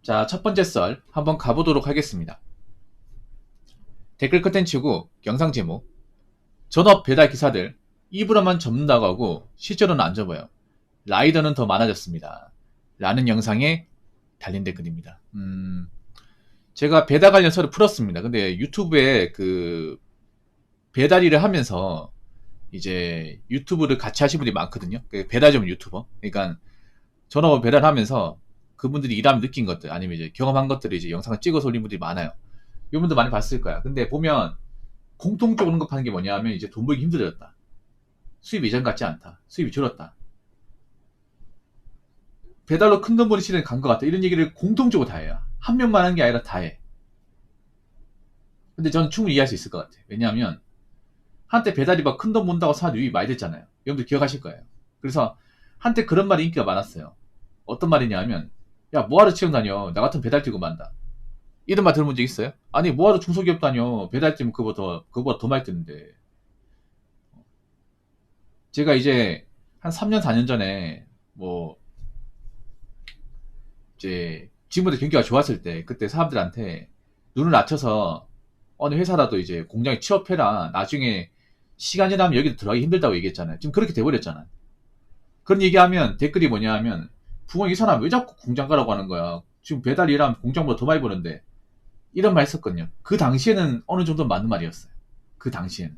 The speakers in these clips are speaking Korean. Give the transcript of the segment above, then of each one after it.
자, 첫 번째 썰 한번 가보도록 하겠습니다. 댓글 컨텐츠고 영상 제목 전업 배달 기사들 입으로만 접는다고 하고 실제로는 안 접어요. 라이더는 더 많아졌습니다. 라는 영상에 달린 댓글입니다. 제가 배달 관련 썰을 풀었습니다. 근데 유튜브에 그 배달 일을 하면서 이제 유튜브를 같이 하신 분들이 많거든요. 그 배달 전문 유튜버. 그러니까 전업 배달하면서 그분들이 일하면 느낀 것들 아니면 이제 경험한 것들을 이제 영상을 찍어서 올린 분들이 많아요. 이분들 많이 봤을 거야. 근데 보면 공통적으로 언급하는 게 뭐냐 하면 이제 돈 벌기 힘들어졌다. 수입이 예전 같지 않다. 수입이 줄었다. 배달로 큰 돈 버는 시대는 간 것 같다. 이런 얘기를 공통적으로 다 해요. 한 명만 하는 게 아니라 다 해. 근데 저는 충분히 이해할 수 있을 것 같아요. 왜냐하면 한때 배달이 막 큰 돈 번다고 사람 유입 많이 됐잖아요. 여러분들 기억하실 거예요. 그래서 한때 그런 말이 인기가 많았어요. 어떤 말이냐 하면 야 뭐하러 취업 다녀. 나 같은 배달 뛰고 만다. 이런 말 들어본 적 있어요? 아니 뭐하러 중소기업 다녀. 배달 뛰면 그거보다 더 많이 뜨는데. 제가 이제 한 3년 4년 전에 뭐 이제 지금보다 경기가 좋았을 때 그때 사람들한테 눈을 낮춰서 어느 회사라도 이제 공장에 취업해라. 나중에 시간 지나면 여기도 들어가기 힘들다고 얘기했잖아요. 지금 그렇게 돼버렸잖아요. 그런 얘기하면 댓글이 뭐냐 하면 부모 이 사람 왜 자꾸 공장 가라고 하는 거야. 지금 배달 일하면 공장보다 더 많이 버는데 이런 말 했었거든요. 그 당시에는 어느 정도 맞는 말이었어요. 그 당시에는.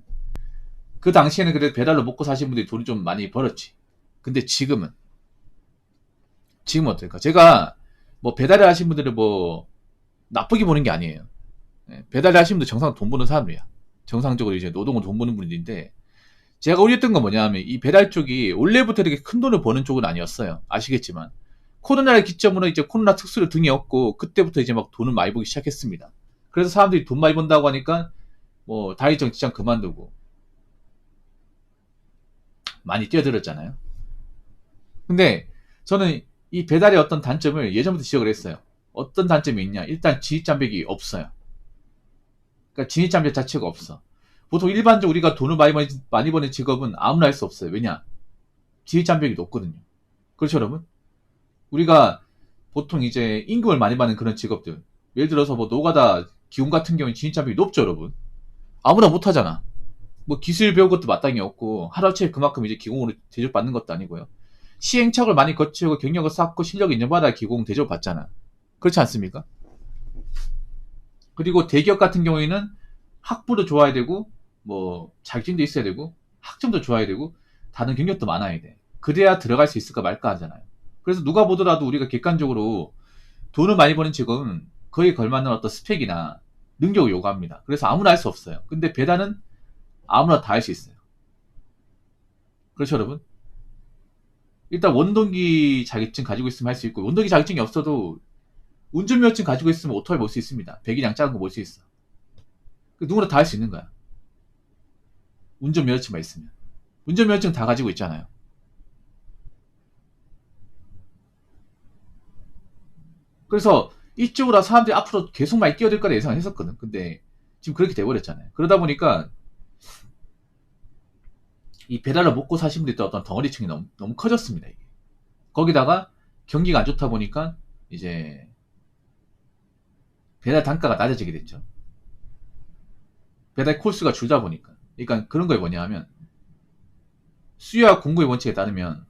그 당시에는 그래도 배달로 먹고 사신 분들이 돈이 좀 많이 벌었지. 근데 지금은 어떨까? 제가 뭐 배달을 하신 분들을 뭐 나쁘게 보는 게 아니에요. 예, 배달을 하신 분들 정상 돈 버는 사람이야. 정상적으로 이제 노동을 돈 버는 분들인데 제가 올렸던 건 뭐냐 하면 이 배달 쪽이 원래부터 이렇게 큰 돈을 버는 쪽은 아니었어요. 아시겠지만 코로나를 기점으로 이제 코로나 특수를 등에 업고 그때부터 이제 막 돈을 많이 벌기 시작했습니다. 그래서 사람들이 돈 많이 번다고 하니까 뭐 다이정 직장 그만두고 많이 뛰어들었잖아요. 근데 저는 이 배달의 어떤 단점을 예전부터 지적을 했어요. 어떤 단점이 있냐? 일단 진입장벽이 없어요. 그러니까 진입장벽 자체가 없어. 보통 일반적으로 우리가 돈을 많이 버는 직업은 아무나 할 수 없어요. 왜냐? 진입장벽이 높거든요. 그렇죠, 여러분? 우리가 보통 이제 임금을 많이 받는 그런 직업들. 예를 들어서 뭐 노가다 기공 같은 경우는 진입장벽이 높죠, 여러분? 아무나 못 하잖아. 뭐 기술 배운 것도 마땅히 없고 하루아침에 그만큼 이제 기공으로 대접받는 것도 아니고요. 시행착오를 많이 거치고 경력을 쌓고 실력을 인정받아 기공 대접받잖아. 그렇지 않습니까? 그리고 대기업 같은 경우에는 학부도 좋아야 되고 뭐 자격증도 있어야 되고 학점도 좋아야 되고 다른 경력도 많아야 돼. 그래야 들어갈 수 있을까 말까 하잖아요. 그래서 누가 보더라도 우리가 객관적으로 돈을 많이 버는 직업은 거기에 걸맞는 어떤 스펙이나 능력을 요구합니다. 그래서 아무나 할 수 없어요. 근데 배달은 아무나 다 할 수 있어요. 그렇죠, 여러분? 일단 원동기 자격증 가지고 있으면 할 수 있고 원동기 자격증이 없어도 운전면허증 가지고 있으면 오토바이 몰 수 있습니다. 배기량 작은 거 몰 수 있어. 누구나 다 할 수 있는 거야. 운전면허증만 있으면. 운전면허증 다 가지고 있잖아요. 그래서 이쪽으로 사람들이 앞으로 계속 많이 뛰어들 거라 예상을 했었거든. 근데 지금 그렇게 돼버렸잖아요. 그러다 보니까 이 배달을 먹고 사신 분들이 어떤 덩어리층이 너무 커졌습니다. 이게. 거기다가 경기가 안 좋다 보니까 이제 배달 단가가 낮아지게 됐죠. 배달 콜수가 줄다 보니까. 그러니까 그런 거에 뭐냐 하면 수요와 공급의 원칙에 따르면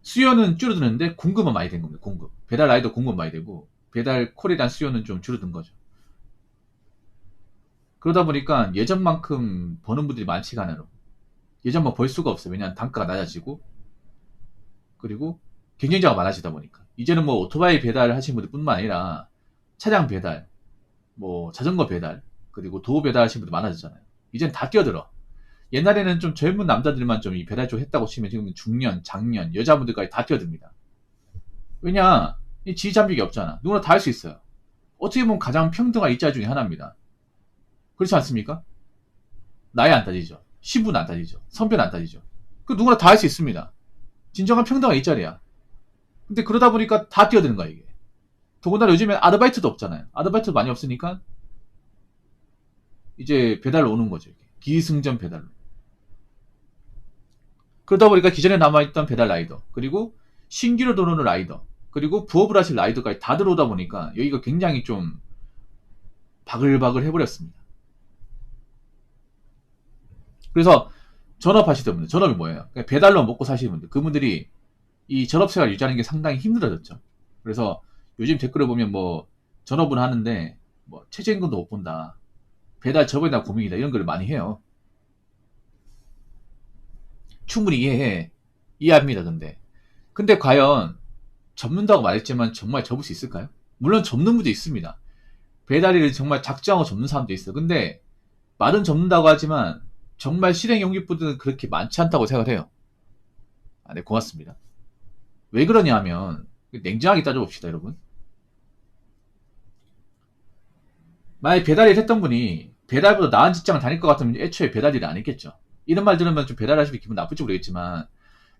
수요는 줄어드는데 공급은 많이 된 겁니다. 공급. 배달 라이더 공급 많이 되고 배달 콜에 대한 수요는 좀 줄어든 거죠. 그러다 보니까 예전만큼 버는 분들이 많지가 않아요. 예전만 벌 수가 없어요. 왜냐하면 단가가 낮아지고 그리고 경쟁자가 많아지다 보니까 이제는 뭐 오토바이 배달 하시는 분들 뿐만 아니라 차량 배달, 뭐 자전거 배달 그리고 도어 배달 하시는 분들 많아지잖아요. 이젠 다 뛰어들어. 옛날에는 좀 젊은 남자들만 좀 이 배달 쪽 했다고 치면 지금 중년, 장년, 여자분들까지 다 뛰어듭니다. 왜냐? 이 지휘장벽이 없잖아. 누구나 다 할 수 있어요. 어떻게 보면 가장 평등한 입자 중에 하나입니다. 그렇지 않습니까? 나이 안 따지죠. 신분 안 따지죠. 성별 안 따지죠. 그 누구나 다 할 수 있습니다. 진정한 평등한 일자리야. 근데 그러다 보니까 다 뛰어드는 거야, 이게. 더군다나 요즘엔 아르바이트도 없잖아요. 아르바이트도 많이 없으니까 이제 배달로 오는 거죠. 이게. 기승전 배달로. 그러다 보니까 기존에 남아있던 배달 라이더, 그리고 신규로 들어오는 라이더. 그리고 부업을 하실 라이더까지 다 들어오다 보니까 여기가 굉장히 좀 바글바글 해버렸습니다. 그래서 전업하시던 분들, 전업이 뭐예요? 배달로 먹고 사시는 분들, 그분들이 이 전업생활 유지하는 게 상당히 힘들어졌죠. 그래서 요즘 댓글을 보면 뭐 전업은 하는데 뭐 최저임금도 못 본다, 배달 접어야 고민이다, 이런 걸 많이 해요. 충분히 이해합니다. 근데 과연 접는다고 말했지만 정말 접을 수 있을까요? 물론 접는 분도 있습니다. 배달일을 정말 작정하고 접는 사람도 있어요. 근데 말은 접는다고 하지만 정말 실행 용기부들은 그렇게 많지 않다고 생각해요. 네, 고맙습니다. 왜 그러냐 하면 냉정하게 따져봅시다, 여러분. 만약에 배달일 했던 분이 배달보다 나은 직장을 다닐 것 같으면 애초에 배달일을 안 했겠죠. 이런 말 들으면 좀 배달하시면 기분 나쁠지 모르겠지만,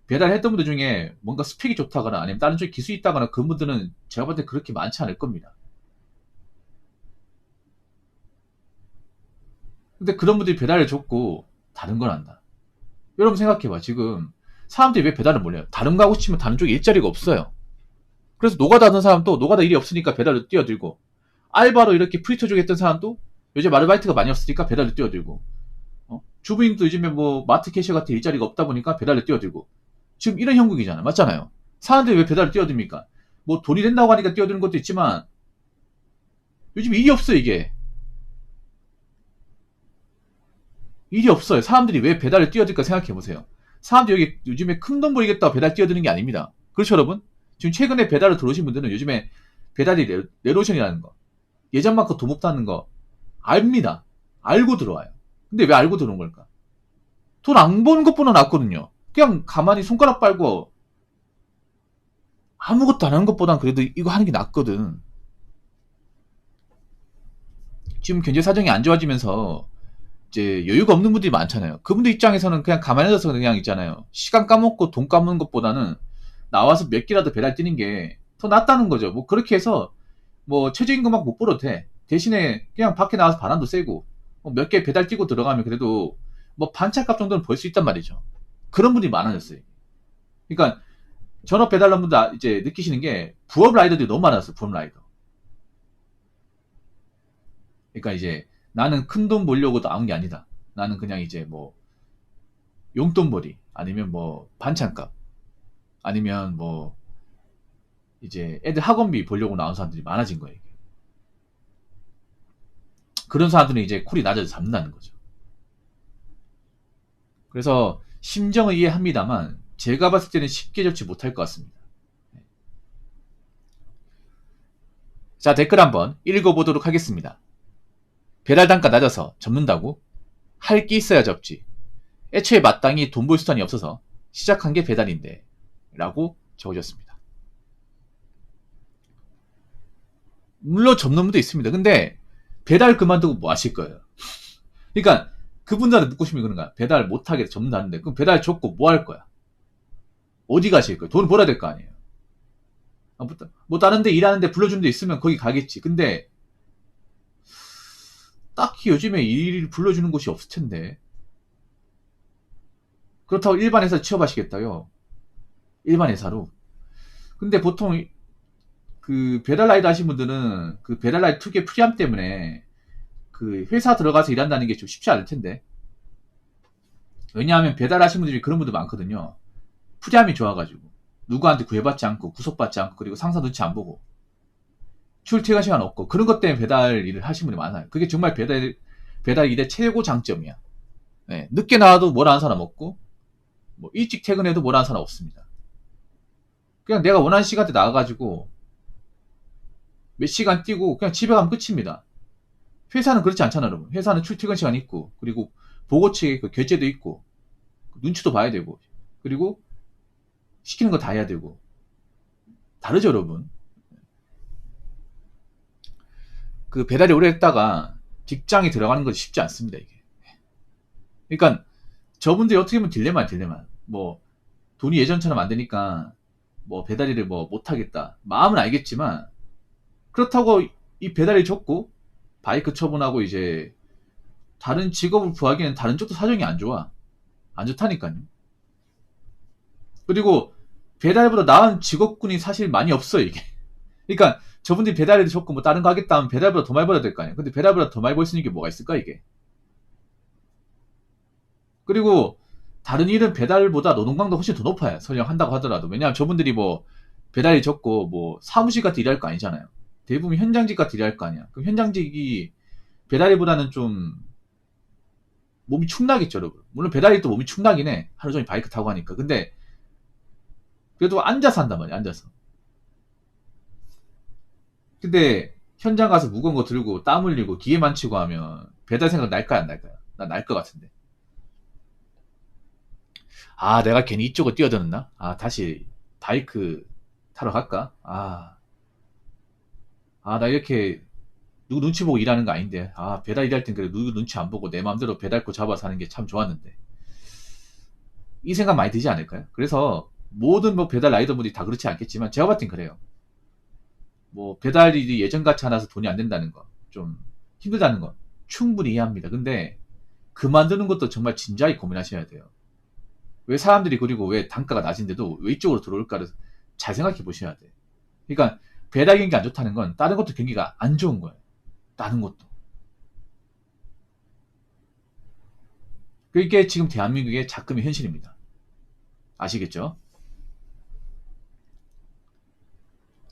배달했던 분들 중에 뭔가 스펙이 좋다거나 아니면 다른 쪽에 기술이 있다거나 그분들은 제가 볼 때 그렇게 많지 않을 겁니다. 근데 그런 분들이 배달을 줬고 다른 걸 한다. 여러분 생각해봐. 지금 사람들이 왜 배달을 몰려요? 다른 거 하고 싶으면 다른 쪽에 일자리가 없어요. 그래서 노가다 하는 사람도 노가다 일이 없으니까 배달을 뛰어들고, 알바로 이렇게 프리터 쪽에 했던 사람도 요즘 아르바이트가 많이 없으니까 배달을 뛰어들고, 주부님도 요즘에 뭐 마트 캐셔 같은 일자리가 없다 보니까 배달을 뛰어들고, 지금 이런 형국이잖아. 맞잖아요. 사람들이 왜 배달을 뛰어듭니까? 뭐 돈이 된다고 하니까 뛰어드는 것도 있지만 요즘 일이 없어. 이게 일이 없어요. 사람들이 왜 배달을 뛰어들까 생각해보세요. 사람들이 여기 요즘에 큰 돈 벌겠다고 배달 뛰어드는 게 아닙니다. 그렇죠, 여러분? 지금 최근에 배달을 들어오신 분들은 요즘에 배달이 레로션이라는 거, 예전만큼 돈 없다는 거 압니다. 알고 들어와요. 근데 왜 알고 들어온 걸까? 돈 안 버는 것보다 낫거든요. 그냥 가만히 손가락 빨고 아무것도 안 하는 것보단 그래도 이거 하는 게 낫거든. 지금 경제 사정이 안 좋아지면서 이제 여유가 없는 분들이 많잖아요. 그분들 입장에서는 그냥 가만히 앉아서 그냥 있잖아요. 시간 까먹고 돈 까먹는 것보다는 나와서 몇 끼라도 배달 뛰는 게 더 낫다는 거죠. 뭐 그렇게 해서 뭐 최저임금 못 벌어도 돼. 대신에 그냥 밖에 나가서 바람도 쐬고 몇 개 배달 뛰고 들어가면 그래도 뭐 반찬값 정도는 벌 수 있단 말이죠. 그런 분들이 많아졌어요. 그러니까 전업 배달러분들 이제 느끼시는 게 부업 라이더들이 너무 많았어. 부업 라이더. 그러니까 이제 나는 큰 돈 벌려고 나온 게 아니다. 나는 그냥 이제 뭐 용돈벌이, 아니면 뭐 반찬값, 아니면 뭐 이제 애들 학원비 벌려고 나온 사람들이 많아진 거예요. 그런 사람들은 이제 쿨이 낮아져 잡는다는 거죠. 그래서 심정은 이해합니다만 제가 봤을 때는 쉽게 접지 못할 것 같습니다. 자, 댓글 한번 읽어보도록 하겠습니다. 배달 단가 낮아서 접는다고? 할 게 있어야 접지. 애초에 마땅히 돈 벌 수단이 없어서 시작한 게 배달인데 라고 적어줬습니다. 물론 접는 분도 있습니다. 근데 배달 그만두고 뭐 하실 거예요? 그러니까 그분들한테 묻고 싶은 게 그런가? 배달 못하게 접는다는데 그럼 배달 접고 뭐 할 거야? 어디 가실 거예요? 돈 벌어야 될 거 아니에요. 뭐 다른 데 일하는데 불러주는 데 있으면 거기 가겠지. 근데 딱히 요즘에 일 불러주는 곳이 없을 텐데. 그렇다고 일반 회사 취업하시겠다요? 일반 회사로. 근데 보통 그 배달라이드 하신 분들은 그 배달라이드 특유의 프리함 때문에 그 회사 들어가서 일한다는 게 좀 쉽지 않을 텐데. 왜냐하면 배달하신 분들이 그런 분들 많거든요. 프리함이 좋아가지고 누구한테 구애받지 않고 구속받지 않고, 그리고 상사 눈치 안 보고 출퇴근 시간 없고, 그런 것 때문에 배달 일을 하신 분이 많아요. 그게 정말 배달 일의 최고 장점이야. 네, 늦게 나와도 뭐라 하는 사람 없고, 뭐 일찍 퇴근해도 뭐라 하는 사람 없습니다. 그냥 내가 원하는 시간대 나와가지고 몇 시간 뛰고 그냥 집에 가면 끝입니다. 회사는 그렇지 않잖아, 여러분. 회사는 출퇴근 시간 있고, 그리고 보고 측에 그 결제도 있고, 눈치도 봐야 되고, 그리고 시키는 거 다 해야 되고. 다르죠, 여러분. 그 배달이 오래 했다가 직장에 들어가는 건 쉽지 않습니다, 이게. 그러니까 저분들이 어떻게 보면 딜레마. 뭐 돈이 예전처럼 안 되니까 뭐 배달일을 뭐 못하겠다, 마음은 알겠지만, 그렇다고 이 배달이 적고 바이크 처분하고 이제 다른 직업을 구하기에는 다른 쪽도 사정이 안 좋아. 안 좋다니까요. 그리고 배달보다 나은 직업군이 사실 많이 없어요, 이게. 그러니까 저분들이 배달해도 좋고 뭐 다른 거 하겠다 하면 배달보다 더 많이 벌어야 될 거 아니에요. 근데 배달보다 더 많이 벌 수 있는 게 뭐가 있을까, 이게. 그리고 다른 일은 배달보다 노동강도 훨씬 더 높아요. 설령 한다고 하더라도. 왜냐하면 저분들이 뭐 배달이 적고 뭐 사무실 같은 일할 거 아니잖아요. 대부분 현장직 같은 일할 거 아니야. 그럼 현장직이 배달일보다는 좀 몸이 축나겠죠, 여러분. 물론 배달일도 몸이 축나긴 해. 하루 종일 바이크 타고 하니까. 근데 그래도 앉아서 한단 말이야, 앉아서. 근데 현장 가서 무거운 거 들고 땀 흘리고 기계 만치고 하면 배달 생각 날까요, 안 날까요? 난 날 것 같은데. 아, 내가 괜히 이쪽으로 뛰어드는나? 아, 다시 바이크 타러 갈까? 나 이렇게 누구 눈치 보고 일하는 거 아닌데. 아, 배달 일할 땐 그래 누구 눈치 안 보고 내 마음대로 배달고 잡아서 하는 게 참 좋았는데. 이 생각 많이 들지 않을까요? 그래서 모든 뭐 배달 라이더분들이 다 그렇지 않겠지만 제가 봤을 땐 그래요. 뭐 배달 일이 예전같이 않아서 돈이 안 된다는 거, 좀 힘들다는 거 충분히 이해합니다. 근데 그만두는 것도 정말 진지하게 고민하셔야 돼요. 왜 사람들이 그리고 왜 단가가 낮은데도 왜 이쪽으로 들어올까를 잘 생각해 보셔야 돼. 그러니까 배달 경기 안 좋다는 건 다른 것도 경기가 안 좋은 거예요. 다른 것도. 그게 지금 대한민국의 작금의 현실입니다. 아시겠죠?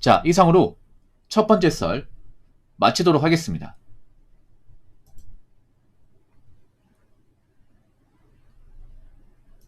자, 이상으로 첫 번째 썰 마치도록 하겠습니다.